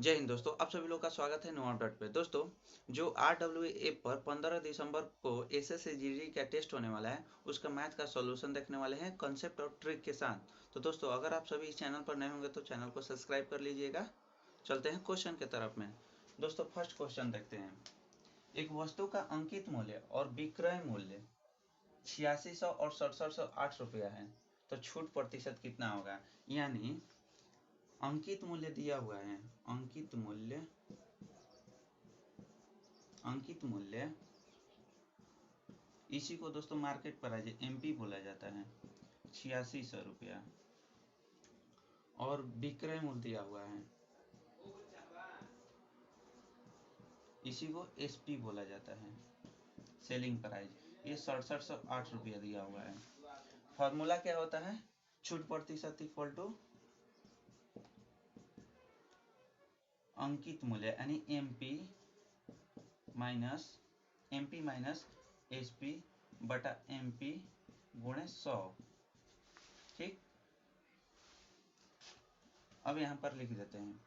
जय हिंद दोस्तों, आप सभी लोग का स्वागत है नो डॉट पे। दोस्तों, जो RWA पर 15 दिसंबर को SSC का टेस्ट होने वाला है, उसका मैथ का सॉल्यूशन देखने वाले हैं कॉन्सेप्ट और ट्रिक के साथ। तो दोस्तों, अगर आप सभी इस चैनल पर नए होंगे तो चैनल को सब्सक्राइब कर लीजिएगा। चलते हैं क्वेश्चन की तरफ में। दोस्तों, फर्स्ट क्वेश्चन देखते हैं। एक वस्तु का अंकित मूल्य और विक्रय मूल्य 8600 और 6708 रुपया है, तो छूट प्रतिशत कितना होगा? यानी अंकित मूल्य दिया हुआ है, अंकित मूल्य इसी को दोस्तों मार्केट प्राइस MP बोला जाता है, 8600 रुपया, और विक्रय मूल्य दिया हुआ है, इसी को SP बोला जाता है, सेलिंग प्राइस। ये 6708 रुपया दिया हुआ है। फॉर्मूला क्या होता है? छूट प्रतिशत इक्वल टू अंकित मूल्य यानी MP माइनस SP बटा MP गुणे 100। ठीक, अब यहाँ पर लिख देते हैं।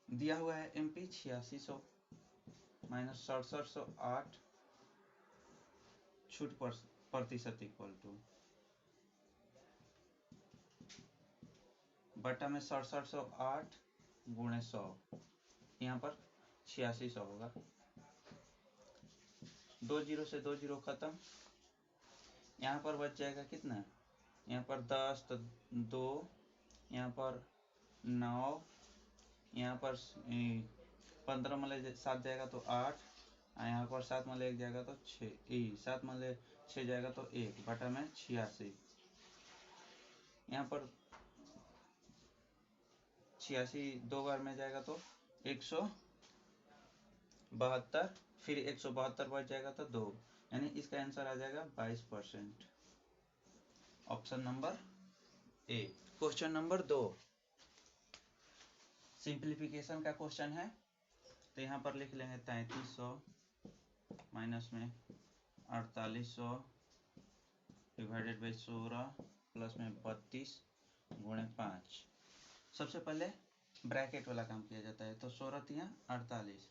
दिया हुआ है MP 8600 माइनस 6708 छूट प्रतिशत इक्वल टू बटा में 6708 गुणे 100, यहाँ पर 8600 होगा। 2 जीरो से 2 जीरो खत्म, यहाँ पर बच जाएगा कितना? यहाँ पर 10 तो 2, यहाँ पर 9, यहाँ पर 15 में ले 7 जाएगा तो 8, यहाँ पर 7 में ले 1 जाएगा तो 6, 7 में ले 6 जाएगा तो 1 बटा में 86। यहाँ पर 86 दो बार में जाएगा तो 172, फिर 172 बच जाएगा तो 2, यानी इसका आंसर आ जाएगा 22%। Option number A. Question number 2 simplification का क्वेश्चन है, तो यहाँ पर लिख लेंगे 3300 माइनस में 4800 डिवाइडेड बाई 16 प्लस में 32 गुणे 5। सबसे पहले ब्रैकेट वाला काम किया जाता है, तो 16 तिया 48,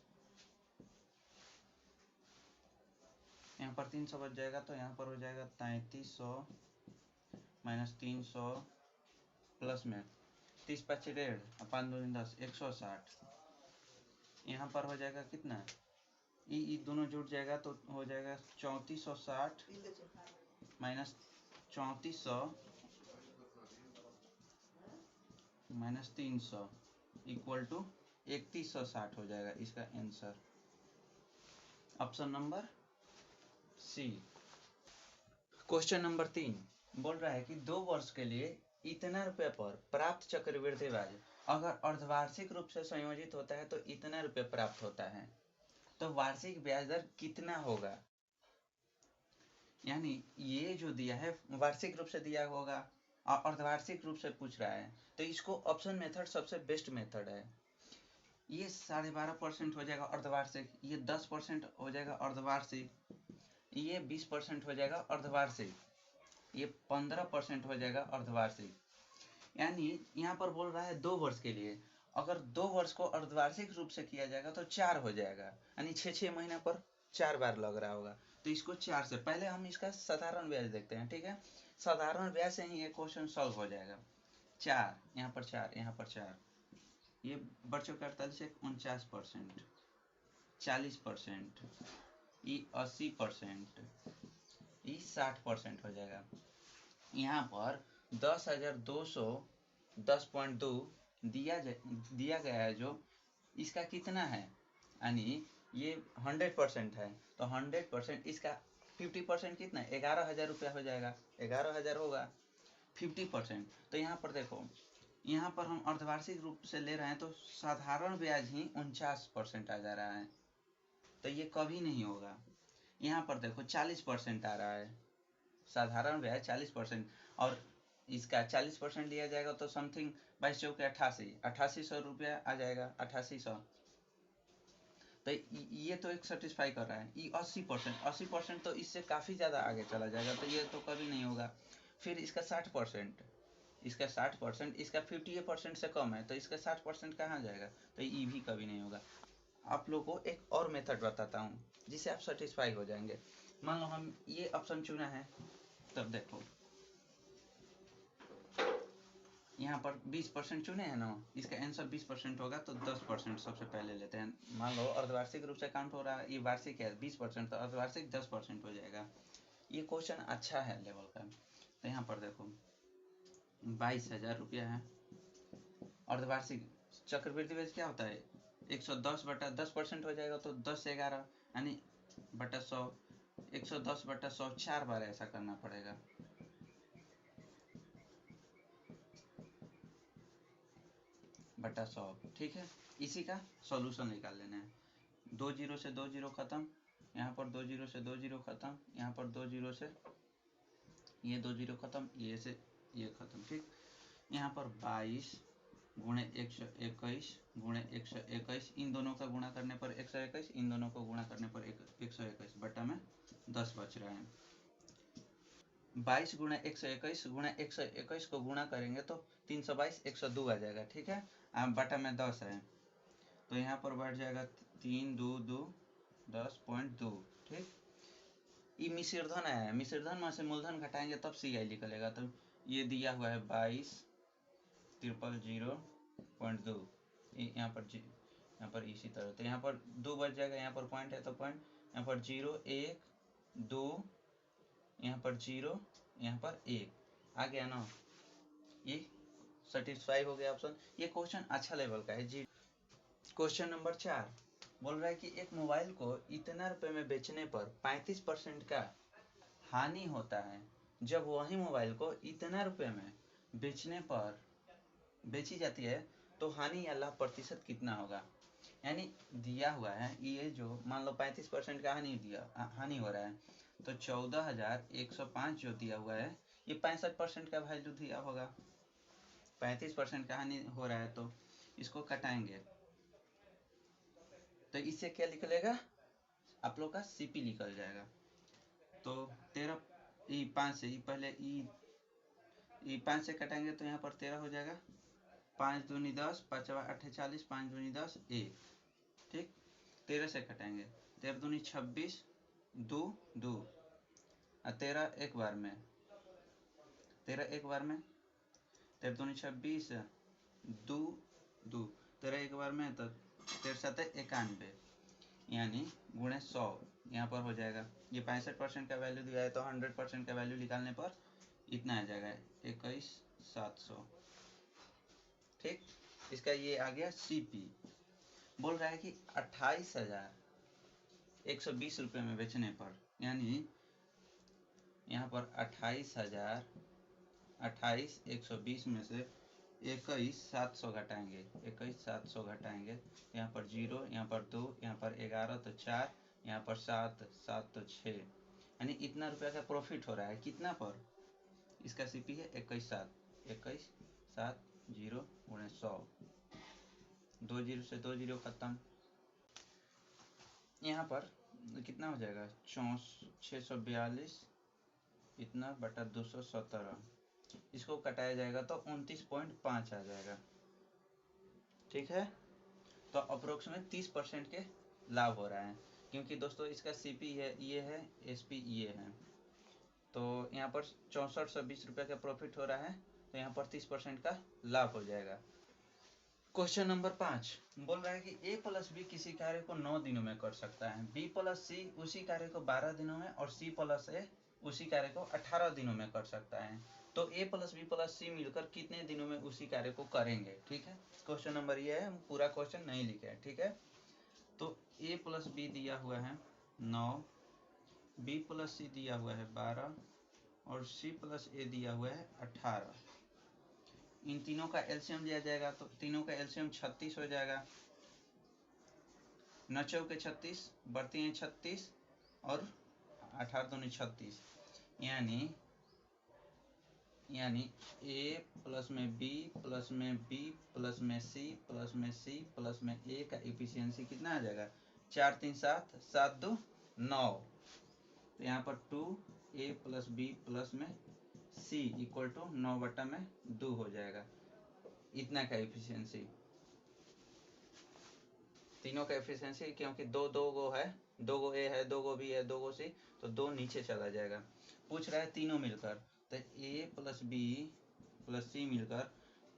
यहाँ पर 300 बच जाएगा, तो यहाँ पर हो जाएगा 3300 माइनस 300 प्लस में 30 5 1.5 5 2 10 160, यहाँ पर हो जाएगा कितना? ई दोनों जुड़ जाएगा तो हो जाएगा 3460 माइनस 3400 माइनस 300 इक्वल टू 3160 हो जाएगा इसका answer. Option number C. Question number 3 बोल रहा है कि 2 वर्ष के लिए इतना रुपये पर प्राप्त चक्रवृद्धि ब्याज अगर अर्धवार्षिक रूप से संयोजित होता है तो इतना रुपये प्राप्त होता है, तो वार्षिक ब्याज दर कितना होगा? यानी ये जो दिया है वार्षिक रूप से दिया होगा और अर्धवार्षिक रूप से पूछ रहा है, तो इसको ऑप्शन मेथड सबसे बेस्ट मेथड है। ये 12.5% हो जाएगा अर्धवार्षिक, ये 10% हो जाएगा अर्धवार्षिक, ये 20% हो जाएगा अर्धवार्षिक, ये 15% हो जाएगा अर्धवार्षिक। यानी यहाँ पर बोल रहा है 2 वर्ष के लिए, अगर 2 वर्ष को अर्धवार्षिक रूप से किया जाएगा तो 4 हो जाएगा, यानी 6 महीना पर 4 बार लग रहा होगा। तो इसको 4 से पहले हम इसका साधारण ब्याज देखते हैं। ठीक है, साधारण ब्याज से ही ये क्वेश्चन सॉल्व हो जाएगा। 4 यहाँ पर 4 यहाँ पर 4, ये बढ़ चुका 48 से 49%, 40%, ये 80%, ये 60% हो जाएगा। यहाँ पर 10,200 10.2 दिया गया है, जो इसका कितना है, यानी ये 100% है, तो 100% इसका 50% कितना है? 11,000 रुपया हो जाएगा, 11,000 होगा 50%। तो यहाँ पर देखो, यहाँ पर हम अर्धवार्षिक रूप से ले रहे हैं तो साधारण ब्याज ही 49% आ जा रहा है, तो ये कभी नहीं होगा। यहाँ पर देखो 40% आ रहा है, साधारण ब्याज 40%, और इसका 40% लिया जाएगा तो समथिंग 22 चौके 88, 8800 रुपया आ जाएगा, 8800। तो ये तो एक सेटिस्फाई कर रहा है। ये 80% तो इससे काफ़ी ज़्यादा आगे चला जाएगा, तो ये तो कभी नहीं होगा। फिर इसका 60%, इसका 60%, इसका 58% से कम है, तो इसका 60% कहाँ जाएगा, तो ये भी कभी नहीं होगा। आप लोग को एक और मेथड बताता हूँ जिससे आप सेटिस्फाई हो जाएंगे। मान लो हम ये ऑप्शन चुना है, तब देखो यहाँ पर 20% चुने हैं ना, इसका आंसर 20% होगा, तो 10% सबसे पहले लेते हैं। मान लो अर्धवार्षिक रूप से काउंट हो रहा है, ये वार्षिक है 20%, तो अर्धवार्षिक 10% हो जाएगा। ये क्वेश्चन अच्छा है लेवल का। तो यहाँ पर देखो 22,000 रुपया है। अर्धवार्षिक चक्रवृद्धि ब्याज क्या होता है, 110 बटा 10% हो जाएगा, तो 10/11 यानी बटा 100, 110 बटा 100 4 बार ऐसा करना पड़ेगा। बटा 100, ठीक है। इसी का सॉल्यूशन निकाल लेना है। 2 जीरो से 2 जीरो खत्म, यहाँ पर 2 जीरो से 2 जीरो खत्म, यहाँ पर 2 जीरो से ये 2 जीरो खत्म, ये से ये खत्म, ठीक। यहाँ पर 22 गुणे 121 गुणे 121, इन दोनों का गुणा करने पर 121, इन दोनों को गुणा करने पर 121 बटा में 10 बच रहा है। 22 गुणा 121 गुणा 121 को गुणा करेंगे तो 322 102 आ जाएगा, ठीक है। बटा में 10 है, तो यहाँ पर बढ़ जाएगा 3 2 2 10.2, ठीक। ये मिश्रधन है, मिश्रधन में से मूलधन घटाएंगे तब CI निकलेगा। तो ये दिया हुआ है 22 000.2, यहाँ पर इसी तरह, तो यहाँ पर 2 बच जाएगा, यहाँ पर पॉइंट है तो पॉइंट, यहाँ पर 0 1 2, यहाँ पर 0, यहाँ पर 1 आ गया ना। ये सेटिस्फाई हो गया ऑप्शन। ये क्वेश्चन अच्छा लेवल का है जी। क्वेश्चन नंबर 4 बोल रहा है कि एक मोबाइल को इतना रुपए में बेचने पर 35% का हानि होता है, जब वही मोबाइल को इतना रुपए में बेचने पर बेची जाती है तो हानि या लाभ प्रतिशत कितना होगा। यानी दिया हुआ है ये, जो मान लो 35% का हानि हो रहा है, तो 14,105 जो दिया हुआ है, ये 65% का वैल्यू दिया होगा। 35% का हानि हो रहा है तो इसको कटाएंगे, तो इससे क्या निकलेगा, आप लोग का CP निकल जाएगा। तो 13 5 से पहले 5 से कटाएंगे तो यहाँ पर 13 हो जाएगा, 5 दूनी 10, 5 8 40, 5 दूनी 10 1, ठीक। 13 से कटाएंगे, 13 दूनी 26, 2 2, 13 एक बार में, 13 एक बार में, 13 दूनी 26, 2 2, 13 एक बार में, तो 13 7 91, यानी गुणे 100 यहाँ पर हो जाएगा। ये 65% का वैल्यू दिया है, तो 100% का वैल्यू निकालने पर इतना आ जाएगा 21,700, ठीक। इसका ये आ गया CP। बोल रहा है कि 28,120 रुपये में बेचने पर, यानी यहाँ पर 28,120 में से 21,700 घटाएंगे, 21,700 घटाएंगे, यहाँ पर 0, यहाँ पर 2, यहाँ पर 11 तो 4, यहाँ पर 7 7 तो 6, यानी इतना रुपया का प्रॉफिट हो रहा है कितना पर। इसका CP है 21,700 गुणे 100, 2 जीरो से 2 जीरो खत्म, यहाँ पर कितना हो जाएगा 642 इतना बटा 217, इसको कटाया जाएगा तो 29.5 आ जाएगा, ठीक है। तो अप्रोक्सीमेट 30% के लाभ हो रहा है, क्योंकि दोस्तों इसका CP है ये है, SP ये है, तो यहाँ पर 6420 रुपये का प्रॉफिट हो रहा है, तो यहाँ पर 30% का लाभ हो जाएगा। क्वेश्चन नंबर 5 बोल रहा है कि A + B किसी कार्य को 9 दिनों में कर सकता है, B + C उसी कार्य को 12 दिनों में और C + A उसी कार्य को 18 दिनों में कर सकता है। तो A + B + C मिलकर कितने दिनों में उसी कार्य को करेंगे, ठीक है। क्वेश्चन नंबर ये है, हम पूरा क्वेश्चन नहीं लिखे हैं, ठीक है। तो A + B दिया हुआ है 9, B + C दिया हुआ है 12 और C + A दिया हुआ है 18। इन तीनों का एलसीएम लिया जाएगा, तो तीनों का एलसीएम 36 हो जाएगा। 9 चौके 36, बढ़ती हैं 36 और 18 दूनी 36, यानी A प्लस में B प्लस में B प्लस में C प्लस में C प्लस में A का इफिशियंसी कितना आ जाएगा 4 3 7 7 2 9। तो यहाँ पर 2A + B प्लस में सी इक्वल टू 9/2 हो जाएगा। इतना का एफिशिएंसी, तीनों का एफिशिएंसी, क्योंकि दो दो गो है, 2 गो ए है, 2 गो बी है, 2 गो सी, तो 2 नीचे चला जाएगा। पूछ रहा है तीनों मिलकर, तो ए प्लस बी प्लस सी मिलकर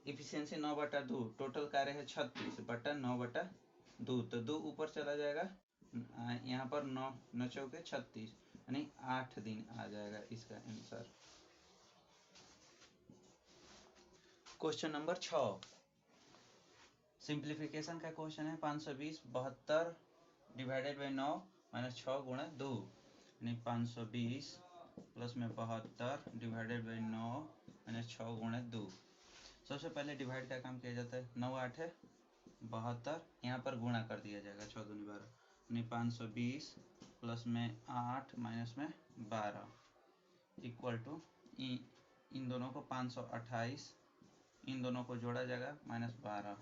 एफिशिएंसी 9/2, टोटल कार्य है 36/9/2, तो 2 ऊपर चला जाएगा, यहाँ पर 9 9 चौके 36, यानी 8 दिन आ जाएगा इसका आंसर। क्वेश्चन नंबर 6 सिंप्लीफिकेशन का क्वेश्चन है। 520 72 डिवाइडेड बाई 9 माइनस 6 गुणा 2, यानी 520 प्लस में 72 डिवाइडेड बाई 9 माइनस 6 गुणा 2। सबसे पहले डिवाइड का काम किया जाता है। 9 8 है 72, यहाँ पर गुणा कर दिया जाएगा, 6 दूनी 12, यानी 520 प्लस में 8 माइनस में 12 इक्वल टू इन दोनों को 528, इन दोनों को जोड़ा जाएगा -12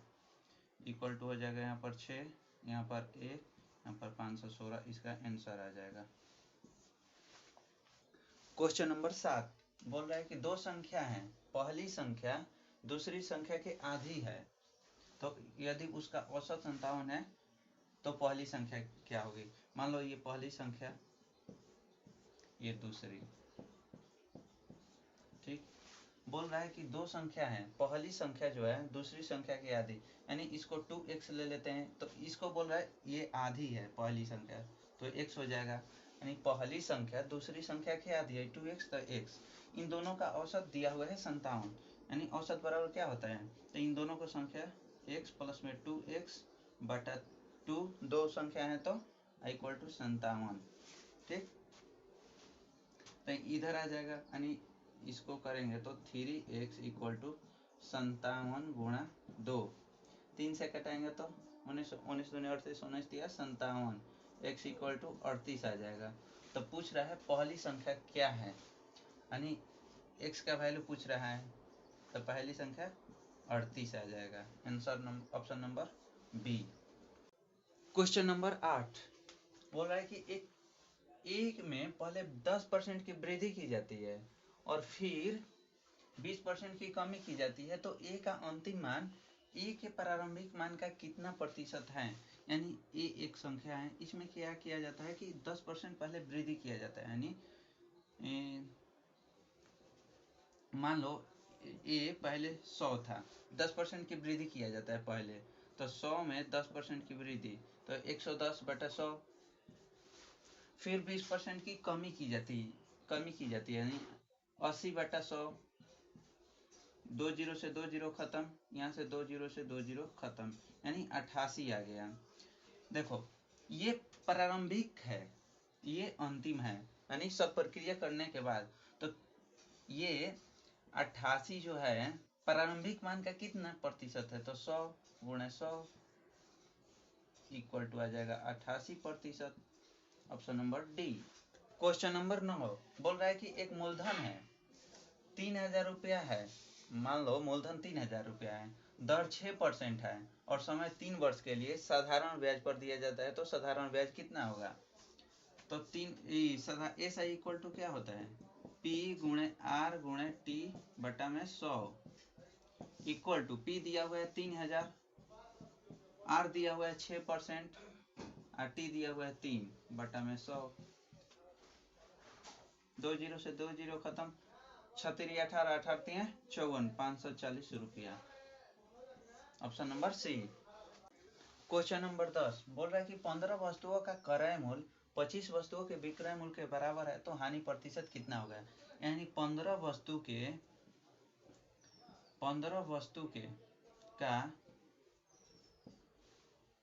इक्वल टू हो जाएगा यहाँ पर 6, यहाँ पर 1, यहाँ पर 516, इसका आंसर आ जाएगा। क्वेश्चन नंबर 7 बोल रहा है कि दो संख्या हैं, पहली संख्या दूसरी संख्या के आधी है, तो यदि उसका औसत 57 है तो पहली संख्या क्या होगी। मान लो ये पहली संख्या, ये दूसरी, ठीक। बोल रहा है कि दो संख्या है, पहली संख्या जो है दूसरी संख्या की आधी, यानी इसको 2x ले लेते हैं, तो इसको बोल रहा है ये आधी है पहली संख्या, तो x हो जाएगा, यानी पहली संख्या दूसरी संख्या की आधी है 2x, तो x। इन दोनों का औसत दिया हुआ है 57, यानी औसत बराबर क्या होता है, तो इन दोनों को संख्या x प्लस में 2x बटा 2, दो संख्या है तो इक्वल टू 57, ठीक। तो इधर आ जाएगा, यानी इसको करेंगे तो 3x इक्वल टू 57 गुणा 2, 3 से कटाएंगे तो 19 19 दूनी 38, 19 दिया 57, x इक्वल टू 38 आ जाएगा। तो पूछ रहा है पहली संख्या क्या है, यानी x का वैल्यू पूछ रहा है, तो पहली संख्या 38 आ जाएगा। Answer option number B. Question number 8 बोल रहा है कि एक में पहले 10% की वृद्धि की जाती है और फिर 20% की कमी की जाती है, तो ए का अंतिम मान ए के प्रारंभिक मान का कितना प्रतिशत है। यानी ए एक संख्या है, इसमें क्या किया जाता है कि 10% पहले वृद्धि किया जाता है, यानी मान लो ए पहले 100 था, 10% की वृद्धि किया जाता है पहले, तो 100 में 10% की वृद्धि, तो 110/100, फिर 20% की कमी की जाती है, यानी 80/100, 2 जीरो से 2 जीरो खत्म, यहाँ से 2 जीरो से 2 जीरो खत्म, यानी 88 आ गया। देखो ये प्रारंभिक है, ये अंतिम है, यानी सब प्रक्रिया करने के बाद, तो ये 88 जो है प्रारंभिक मान का कितना प्रतिशत है, तो 100 गुणे 100 इक्वल टू आ जाएगा 88%। Option number D. Question number 9 बोल रहा है कि एक मूलधन है 3000 रुपया है, मान लो मूलधन 3000 रुपया है, दर 6% है और समय 3 वर्ष के लिए साधारण ब्याज पर दिया जाता है, तो साधारण ब्याज कितना होगा। तो एस आई इक्वल टू क्या होता है, पी गुणे आर गुणे टी बटा में 100 इक्वल टू पी दिया हुआ है 3000, आर दिया हुआ है 6% और टी दिया हुआ है 3 बटा में 100, 2 जीरो से 2 जीरो खत्म, 36 18 18 54, 540 रुपया। Option number C. Question number 10 बोल रहा है कि 15 वस्तुओं का क्रय मूल्य 25 वस्तुओं के विक्रय मूल्य के बराबर है, तो हानि प्रतिशत कितना होगा। यानी 15 वस्तु के का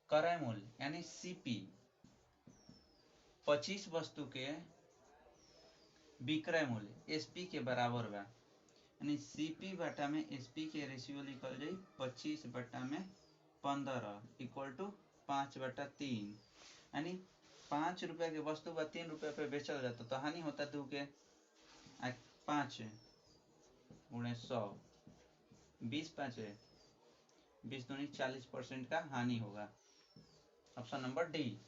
क्रय मूल्य यानी सीपी 25 वस्तु के विक्रय मूल्य एसपी के बराबर बा, यानी सीपी बटा में एसपी के रेशियो लिखल जाई 25 बटा में 15 इक्वल टू 5/3, यानी 5 रुपया के वस्तु बा 3 रुपया पे बेचल जाता, तो हानि होता 2 के 5 गुणे 100, 20 5 20 दूनी 40% का हानि होगा। Option number D.